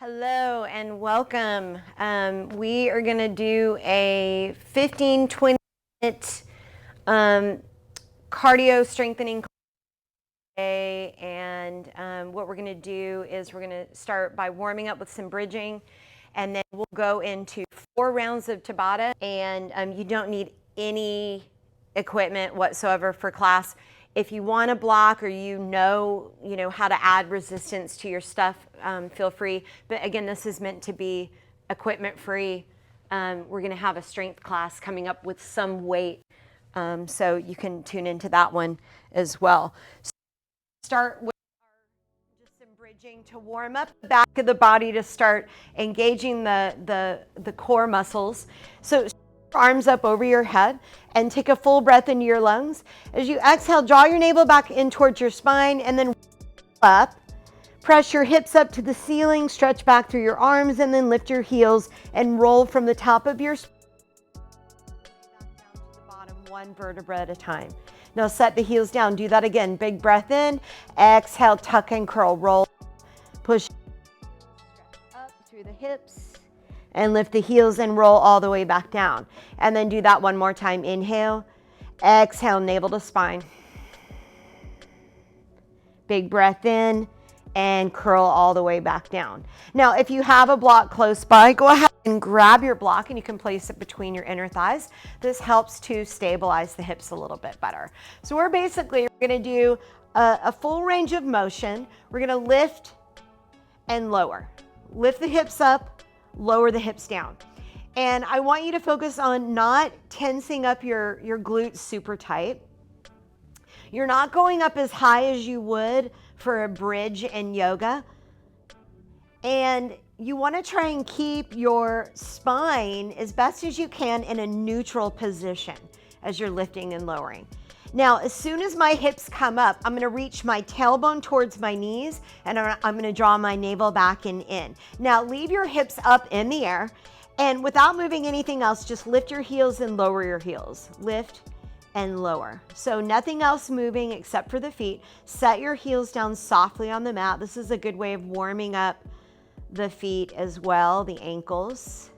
Hello and welcome. We are going to do a 15-20 minute cardio strengthening today, and what we're going to do is we're going to start by warming up with some bridging, and then we'll go into 4 rounds of Tabata, and you don't need any equipment whatsoever for class. If you want to block or you know how to add resistance to your stuff, feel free. But again, this is meant to be equipment free. We're going to have a strength class coming up with some weight, so you can tune into that one as well. So start with just some bridging to warm up the back of the body to start engaging the core muscles. So arms up over your head and take a full breath into your lungs. As you exhale, draw your navel back in towards your spine and then up. Press your hips up to the ceiling, stretch back through your arms, and then lift your heels and roll from the top of your spine back down to the bottom, 1 vertebra at a time. Now set the heels down. Do that again. Big breath in. Exhale, tuck and curl. Roll. Push up through the hips. And lift the heels and roll all the way back down. And then do that one more time. Inhale, exhale, navel to spine. Big breath in and curl all the way back down. Now, if you have a block close by, go ahead and grab your block and you can place it between your inner thighs. This helps to stabilize the hips a little bit better. So we're gonna do a full range of motion. We're gonna lift and lower. Lift the hips up, lower the hips down. And I want you to focus on not tensing up your glutes super tight. You're not going up as high as you would for a bridge in yoga. And you want to try and keep your spine as best as you can in a neutral position as you're lifting and lowering. Now, as soon as my hips come up, I'm gonna reach my tailbone towards my knees and I'm gonna draw my navel back and in. Now, leave your hips up in the air and without moving anything else, just lift your heels and lower your heels. Lift and lower. So nothing else moving except for the feet. Set your heels down softly on the mat. This is a good way of warming up the feet as well, the ankles.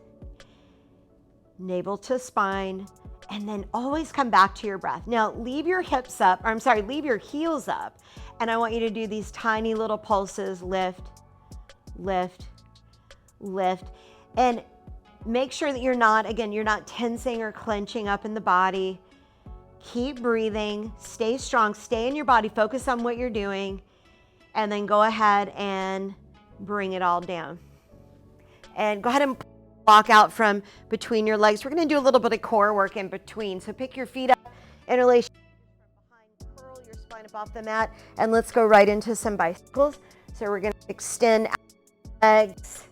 Navel to spine. And then always come back to your breath. Now leave your hips up, or leave your heels up. And I want you to do these tiny little pulses, lift, lift, lift. And make sure that you're not tensing or clenching up in the body. Keep breathing, stay strong, stay in your body, focus on what you're doing. And then go ahead and bring it all down. And go ahead and walk out from between your legs. We're going to do a little bit of core work in between. So pick your feet up, interlace from behind, curl your spine up off the mat, and let's go right into some bicycles. So we're going to extend legs,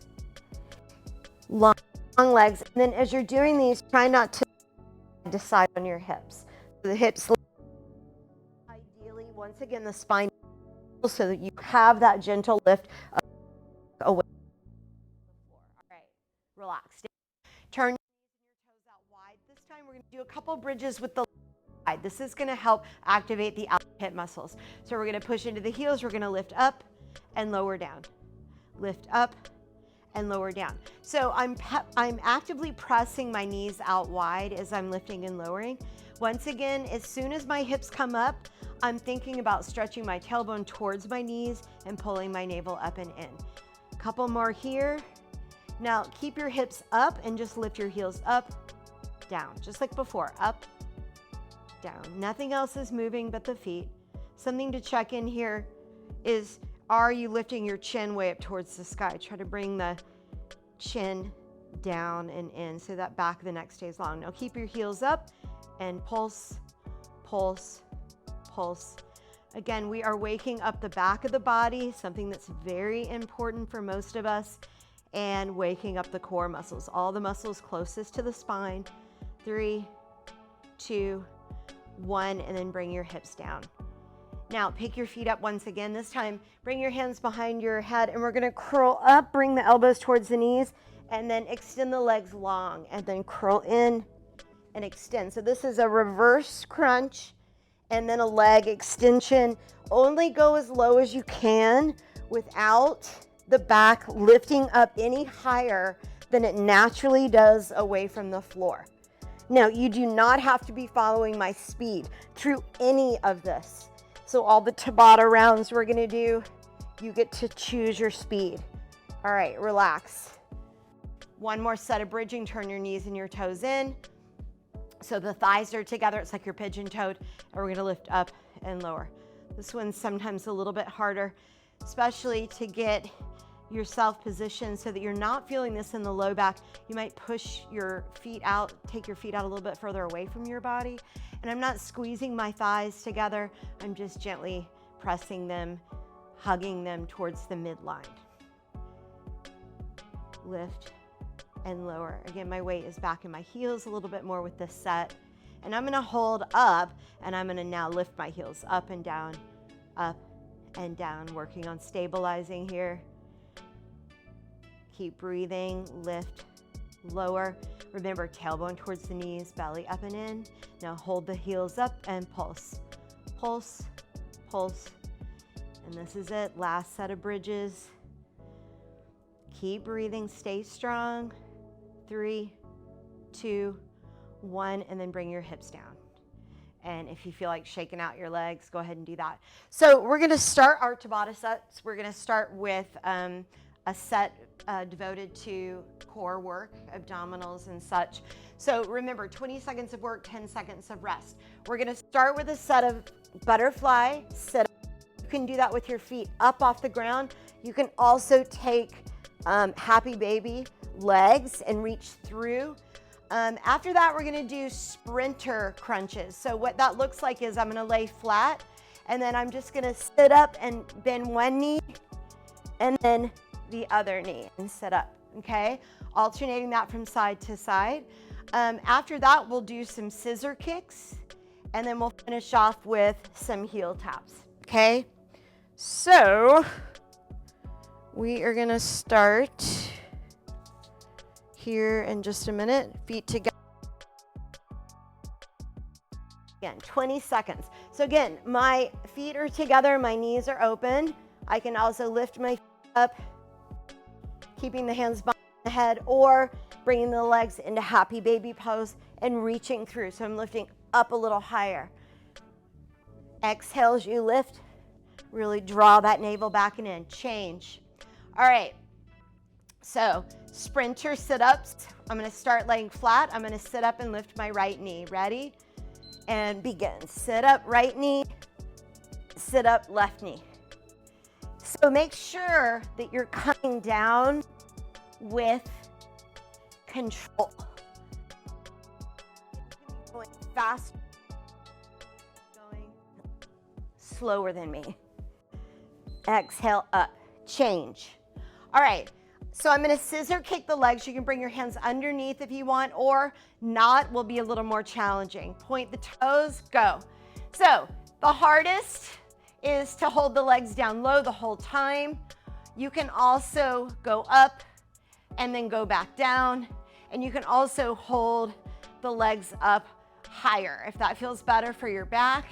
long legs, and then as you're doing these, try not to decide on your hips. So the hips, ideally, once again, the spine, so that you have that gentle lift away. Relax. Turn your knees and your toes out wide. This time we're going to do a couple bridges with the side. This is going to help activate the outer hip muscles. So we're going to push into the heels. We're going to lift up and lower down. Lift up and lower down. So I'm actively pressing my knees out wide as I'm lifting and lowering. Once again, as soon as my hips come up, I'm thinking about stretching my tailbone towards my knees and pulling my navel up and in. A couple more here. Now keep your hips up and just lift your heels up, down, just like before, up, down. Nothing else is moving but the feet. Something to check in here is, are you lifting your chin way up towards the sky? Try to bring the chin down and in so that back of the neck stays long. Now keep your heels up and pulse, pulse, pulse. Again, we are waking up the back of the body, something that's very important for most of us, and waking up the core muscles, all the muscles closest to the spine. 3, 2, 1, and then bring your hips down. Now pick your feet up once again. This time, bring your hands behind your head and we're gonna curl up, bring the elbows towards the knees, and then extend the legs long, and then curl in and extend. So this is a reverse crunch and then a leg extension. Only go as low as you can without the back lifting up any higher than it naturally does away from the floor. Now, you do not have to be following my speed through any of this. So all the Tabata rounds we're gonna do, you get to choose your speed. All right, relax. One more set of bridging. Turn your knees and your toes in. So the thighs are together. It's like you're pigeon-toed. And we're gonna lift up and lower. This one's sometimes a little bit harder, especially to get yourself positioned so that you're not feeling this in the low back. You might push your feet out, take your feet out a little bit further away from your body. And I'm not squeezing my thighs together. I'm just gently pressing them, hugging them towards the midline. Lift and lower. Again, my weight is back in my heels a little bit more with this set. And I'm gonna hold up, and I'm gonna now lift my heels up and down, working on stabilizing here. Keep breathing, lift, lower. Remember, tailbone towards the knees, belly up and in. Now hold the heels up and pulse, pulse, pulse. And this is it, last set of bridges. Keep breathing, stay strong. 3, 2, 1, and then bring your hips down. And if you feel like shaking out your legs, go ahead and do that. So we're gonna start our Tabata sets. We're gonna start with a set devoted to core work, abdominals and such. So remember, 20 seconds of work, 10 seconds of rest. We're gonna start with a set of butterfly sit-ups. You can do that with your feet up off the ground. You can also take happy baby legs and reach through. After that, we're gonna do sprinter crunches. So what that looks like is I'm gonna lay flat, and then I'm just gonna sit up and bend one knee, and then the other knee, and sit up, okay? Alternating that from side to side. After that, we'll do some scissor kicks, and then we'll finish off with some heel taps, okay? So we are gonna start here in just a minute. Feet together. Again, 20 seconds. So again, my feet are together, my knees are open. I can also lift my feet up, keeping the hands behind the head, or bringing the legs into happy baby pose and reaching through. So I'm lifting up a little higher. Exhale as you lift. Really draw that navel back and in. Change. All right. So sprinter sit-ups. I'm gonna start laying flat. I'm gonna sit up and lift my right knee. Ready? And begin. Sit up, right knee. Sit up, left knee. So make sure that you're coming down with control. Going faster, going slower than me. Exhale up, change. All right, so I'm gonna scissor kick the legs. You can bring your hands underneath if you want, or not will be a little more challenging. Point the toes, go. So the hardest is to hold the legs down low the whole time. You can also go up and then go back down. And you can also hold the legs up higher. If that feels better for your back,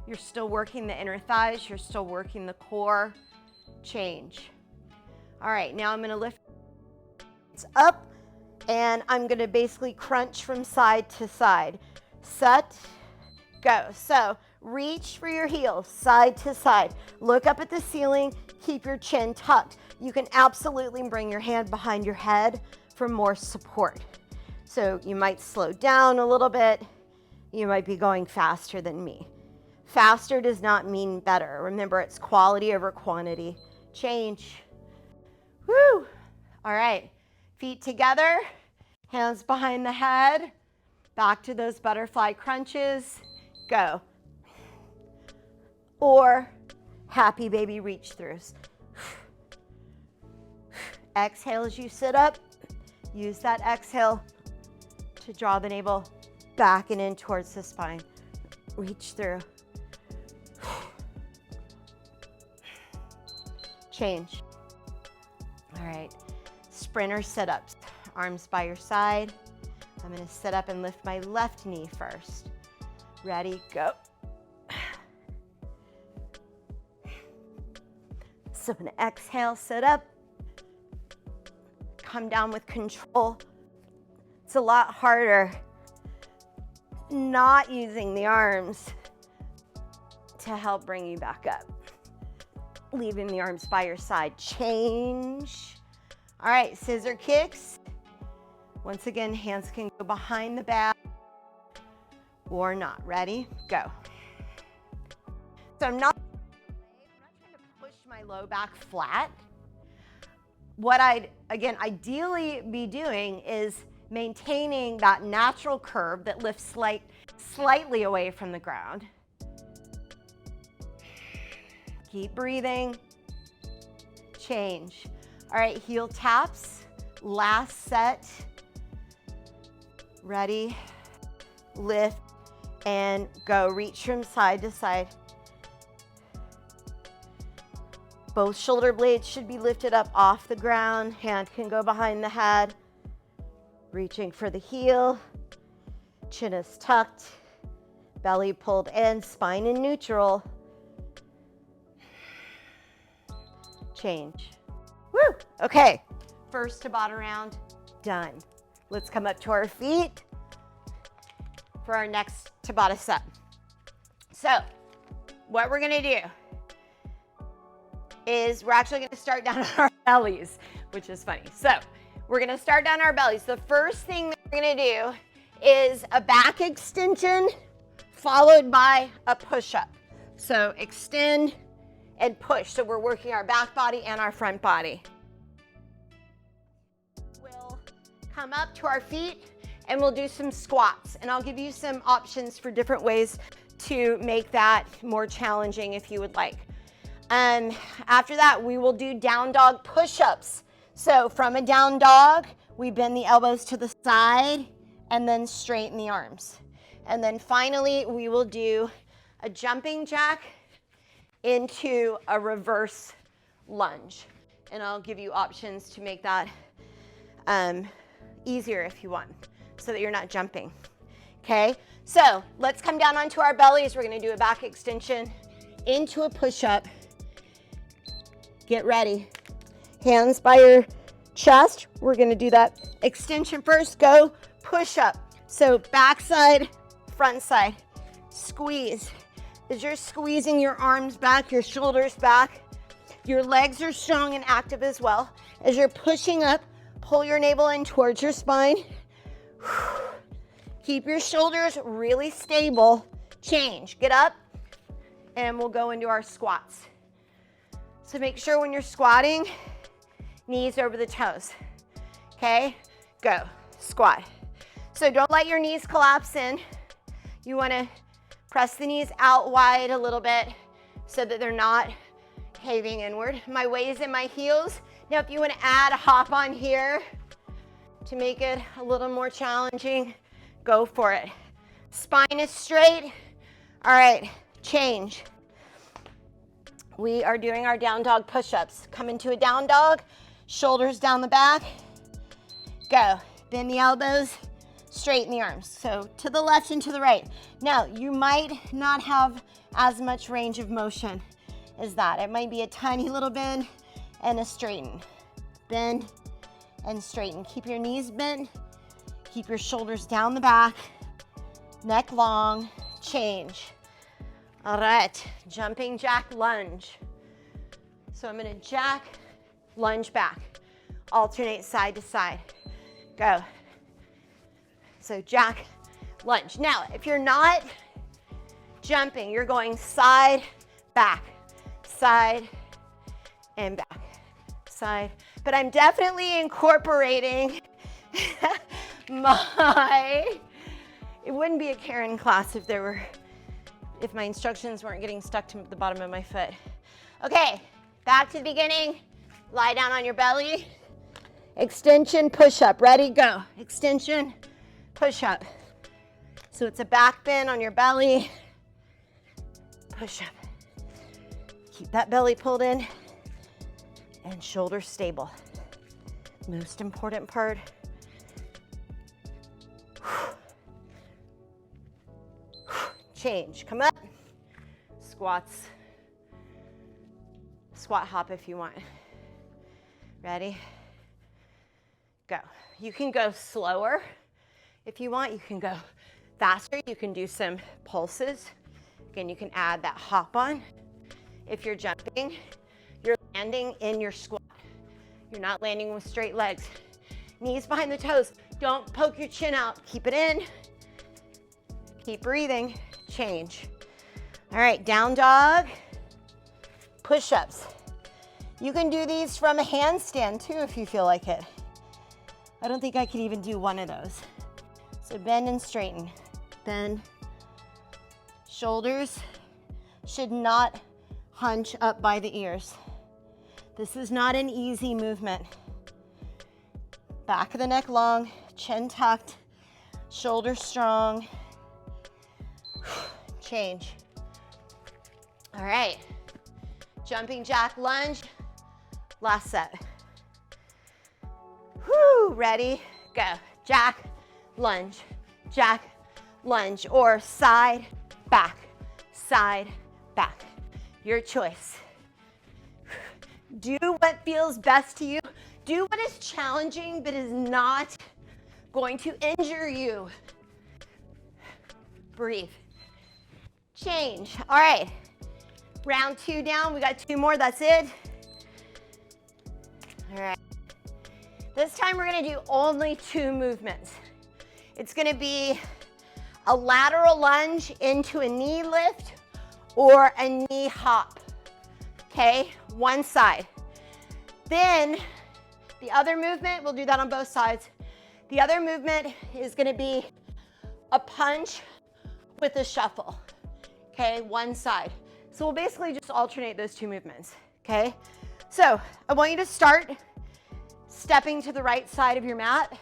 you're still working the inner thighs, you're still working the core. Change. All right, now I'm gonna lift up, and I'm gonna basically crunch from side to side. Set, go. So reach for your heels, side to side. Look up at the ceiling, keep your chin tucked. You can absolutely bring your hand behind your head for more support. So you might slow down a little bit. You might be going faster than me. Faster does not mean better. Remember, it's quality over quantity. Change. Woo! All right, feet together, hands behind the head. Back to those butterfly crunches. Go. Or happy baby reach throughs. Exhale as you sit up. Use that exhale to draw the navel back and in towards the spine. Reach through. Change. All right, sprinter sit-ups. Arms by your side. I'm gonna sit up and lift my left knee first. Ready, go. So I'm gonna exhale, sit up, come down with control. It's a lot harder not using the arms to help bring you back up. Leaving the arms by your side. Change. All right, scissor kicks. Once again, hands can go behind the back or not. Ready? Go. So I'm not trying to push my low back flat. What I'd, again, ideally be doing is maintaining that natural curve that lifts slightly away from the ground. Keep breathing. Change. All right, heel taps. Last set. Ready, lift, and go. Reach from side to side. Both shoulder blades should be lifted up off the ground. Hand can go behind the head. Reaching for the heel. Chin is tucked. Belly pulled in. Spine in neutral. Change. Woo! Okay, first Tabata round done. Let's come up to our feet for our next Tabata set. So, what we're gonna do is we're actually gonna start down on our bellies, which is funny. So, we're gonna start down our bellies. The first thing that we're gonna do is a back extension followed by a push-up. So, extend and push. So, we're working our back body and our front body. We'll come up to our feet and we'll do some squats. And I'll give you some options for different ways to make that more challenging if you would like. After that, we will do down dog push-ups. So from a down dog, we bend the elbows to the side and then straighten the arms. And then finally, we will do a jumping jack into a reverse lunge. And I'll give you options to make that easier if you want, so that you're not jumping. Okay, so let's come down onto our bellies. We're gonna do a back extension into a push-up. Get ready. Hands by your chest. We're gonna do that extension first. Go push-up. So back side, front side. Squeeze. As you're squeezing your arms back, your shoulders back, your legs are strong and active as well. As you're pushing up, pull your navel in towards your spine. Keep your shoulders really stable. Change. Get up, and we'll go into our squats. So make sure when you're squatting, knees over the toes. Okay? Go. Squat. So don't let your knees collapse in. You want to press the knees out wide a little bit so that they're not caving inward. My weight is in my heels. Now if you want to add a hop on here to make it a little more challenging, go for it. Spine is straight. All right, change. We are doing our down dog push-ups. Come into a down dog, shoulders down the back. Go. Bend the elbows, straighten the arms. So to the left and to the right. Now, you might not have as much range of motion as that. It might be a tiny little bend and a straighten. Bend and straighten. Keep your knees bent. Keep your shoulders down the back. Neck long. Change. All right, jumping jack lunge. So I'm gonna jack, lunge back. Alternate side to side. Go. So jack, lunge. Now, if you're not jumping, you're going side, back, side, and back, side. But I'm definitely incorporating it wouldn't be a Karan class if my instructions weren't getting stuck to the bottom of my foot. Okay, back to the beginning. Lie down on your belly. Extension, push up. Ready, go. Extension, push up. So it's a back bend on your belly. Push up. Keep that belly pulled in and shoulders stable. Most important part. Change. Come up. Squats. Squat hop if you want. Ready? Go. You can go slower if you want. You can go faster. You can do some pulses. Again, you can add that hop on. If you're jumping, you're landing in your squat. You're not landing with straight legs. Knees behind the toes. Don't poke your chin out. Keep it in. Keep breathing. Change. All right, down dog. Push-ups. You can do these from a handstand too if you feel like it. I don't think I could even do one of those. So bend and straighten. Bend. Shoulders should not hunch up by the ears. This is not an easy movement. Back of the neck long, chin tucked, shoulders strong. Change. All right. Jumping jack lunge. Last set. Whoo, ready, go. Jack, lunge, or side, back, your choice. Do what feels best to you. Do what is challenging but is not going to injure you. Breathe. Change. All right. Round 2 down. We got 2 more. That's it. All right. This time we're going to do only 2 movements. It's going to be a lateral lunge into a knee lift or a knee hop. Okay, one side. Then the other movement, we'll do that on both sides. The other movement is going to be a punch with a shuffle. Okay, one side. So we'll basically just alternate those 2 movements. Okay, so I want you to start stepping to the right side of your mat.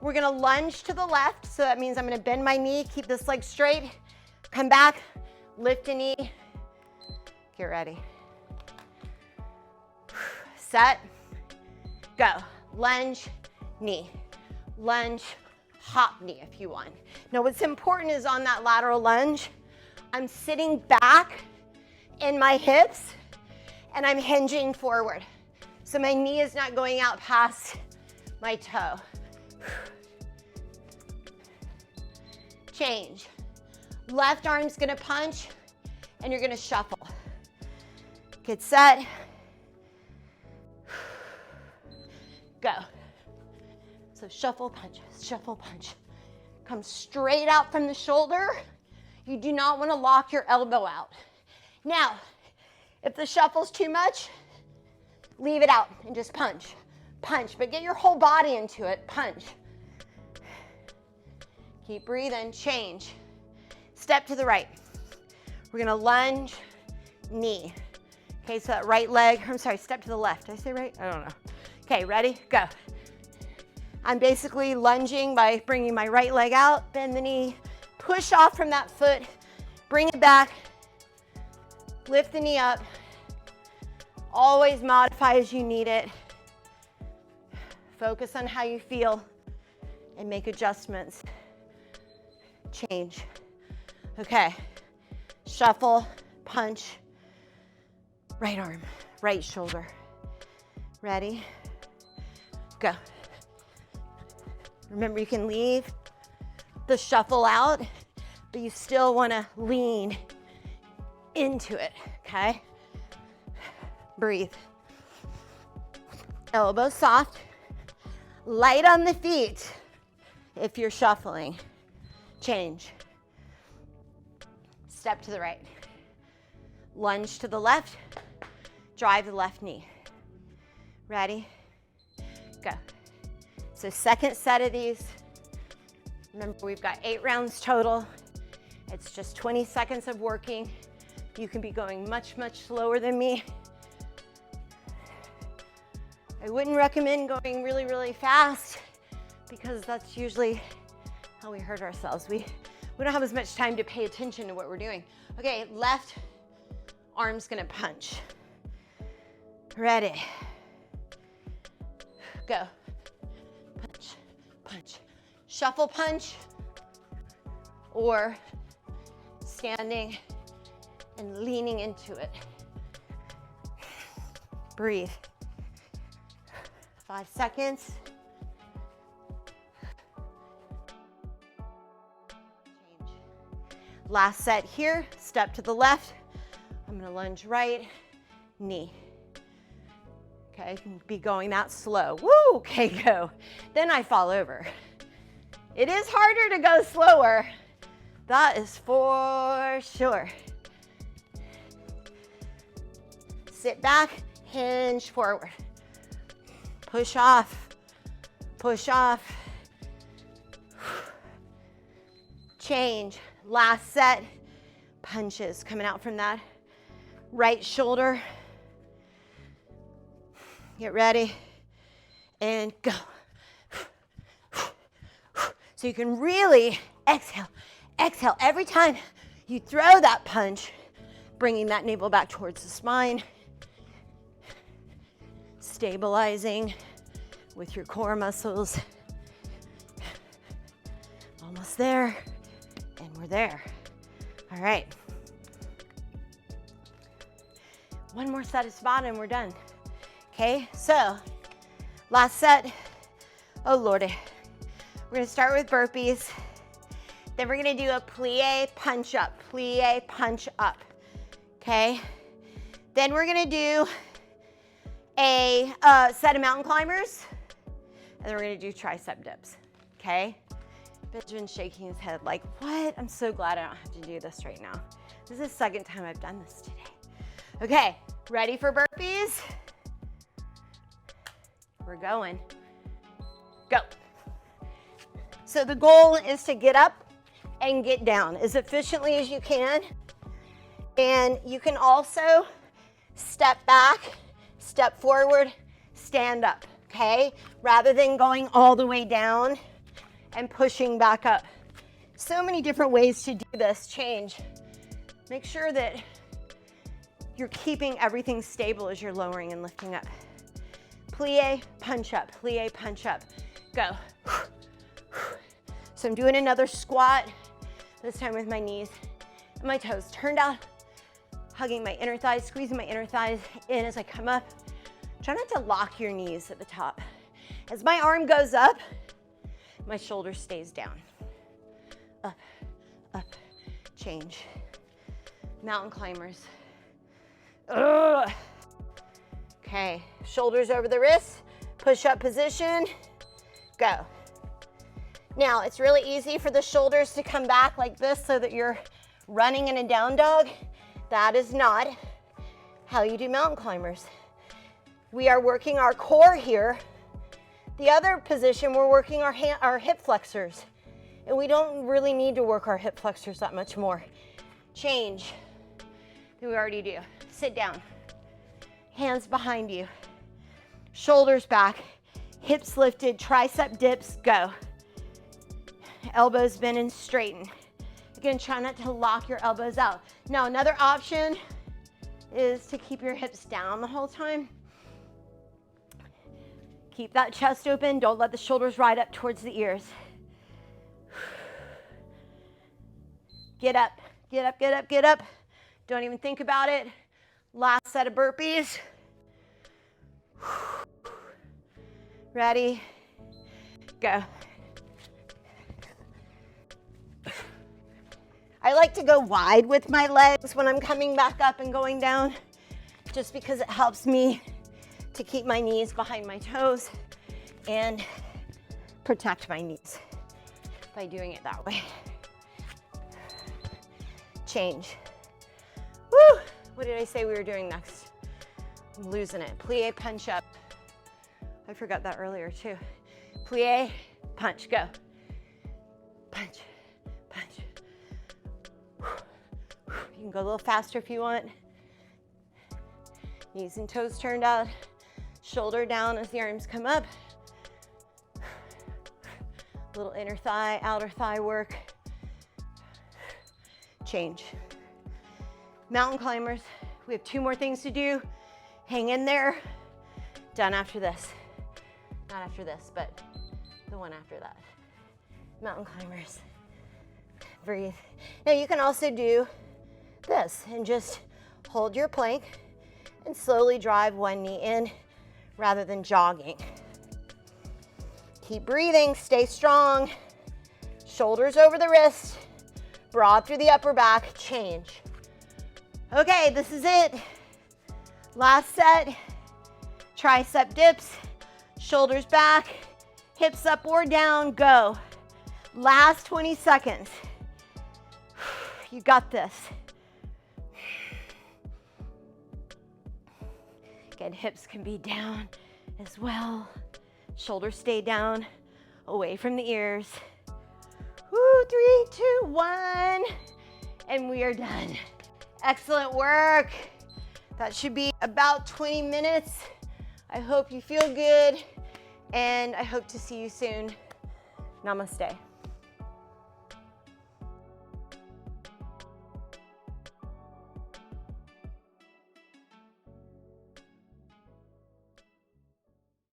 We're gonna lunge to the left, so that means I'm gonna bend my knee, keep this leg straight, come back, lift a knee, get ready. Set, go. Lunge, knee, lunge, hop knee if you want. Now what's important is on that lateral lunge, I'm sitting back in my hips and I'm hinging forward. So my knee is not going out past my toe. Change. Left arm's gonna punch and you're gonna shuffle. Get set. Go. So shuffle, punch, shuffle, punch. Come straight out from the shoulder. You do not want to lock your elbow out. Now, if the shuffle's too much, leave it out and just punch. Punch, but get your whole body into it. Punch. Keep breathing. Change. Step to the right. We're going to lunge, knee. Okay, so that right leg, I'm sorry, step to the left. Did I say right? I don't know. Okay, ready? Go. I'm basically lunging by bringing my right leg out, bend the knee, push off from that foot, bring it back, lift the knee up. Always modify as you need it. Focus on how you feel and make adjustments. Change. Okay. Shuffle, punch, right arm, right shoulder. Ready? Go. Remember, you can leave the shuffle out, but you still want to lean into it, okay? Breathe. Elbows soft. Light on the feet if you're shuffling. Change. Step to the right. Lunge to the left. Drive the left knee. Ready? Go. So second set of these. Remember, we've got 8 rounds total. It's just 20 seconds of working. You can be going much, much slower than me. I wouldn't recommend going really, really fast because that's usually how we hurt ourselves. We don't have as much time to pay attention to what we're doing. Okay, left arm's gonna punch. Ready. Go. Punch, punch. Shuffle punch or standing and leaning into it. Breathe. 5 seconds. Last set here, step to the left. I'm gonna lunge right, knee. Okay, you can be going that slow. Woo, okay, go. Then I fall over. It is harder to go slower. That is for sure. Sit back, hinge forward. Push off, push off. Change, last set. Punches coming out from that right shoulder. Get ready and go. So you can really exhale, exhale. Every time you throw that punch, bringing that navel back towards the spine, stabilizing with your core muscles. Almost there, and we're there. All right. One more set of Tabata and we're done. Okay, so last set. Oh Lordy. We're gonna start with burpees. Then we're gonna do a plie punch up, plie punch up. Okay. Then we're gonna do a set of mountain climbers. And then we're gonna do tricep dips. Okay. Benjamin's shaking his head like, what? I'm so glad I don't have to do this right now. This is the second time I've done this today. Okay, ready for burpees? We're going. Go. So the goal is to get up and get down as efficiently as you can. And you can also step back, step forward, stand up, okay? Rather than going all the way down and pushing back up. So many different ways to do this change. Make sure that you're keeping everything stable as you're lowering and lifting up. Plie, punch up, plie, punch up. Go. So I'm doing another squat, this time with my knees and my toes turned out, hugging my inner thighs, squeezing my inner thighs in as I come up. Try not to lock your knees at the top. As my arm goes up, my shoulder stays down. Up, up, change. Mountain climbers. Ugh. Okay, shoulders over the wrists, push up position, go. Now, it's really easy for the shoulders to come back like this so that you're running in a down dog. That is not how you do mountain climbers. We are working our core here. The other position, we're working our hip flexors. And we don't really need to work our hip flexors that much more. Change than we already do. Sit down. Hands behind you. Shoulders back. Hips lifted. Tricep dips. Go. Elbows bend and straighten. Again, try not to lock your elbows out. Now, another option is to keep your hips down the whole time. Keep that chest open. Don't let the shoulders ride up towards the ears. Get up, get up, get up, get up. Don't even think about it. Last set of burpees. Ready, go. I like to go wide with my legs when I'm coming back up and going down, just because it helps me to keep my knees behind my toes and protect my knees by doing it that way. Change. Woo! What did I say we were doing next? I'm losing it. Plie, punch up. I forgot that earlier too. Plie, punch, go. Punch, punch. You can go a little faster if you want. Knees and toes turned out. Shoulder down as the arms come up. Little inner thigh, outer thigh work. Change. Mountain climbers. We have 2 more things to do. Hang in there. Done after this. Not after this, but the one after that. Mountain climbers. Breathe. Now you can also do this and just hold your plank and slowly drive one knee in rather than jogging. Keep breathing, stay strong. Shoulders over the wrist. Broad through the upper back, change. Okay, this is it. Last set, tricep dips, shoulders back, hips up or down, go. Last 20 seconds. You got this. Again, hips can be down as well. Shoulders stay down, away from the ears. Woo, 3, 2, 1, and we are done. Excellent work. That should be about 20 minutes. I hope you feel good, and I hope to see you soon. Namaste.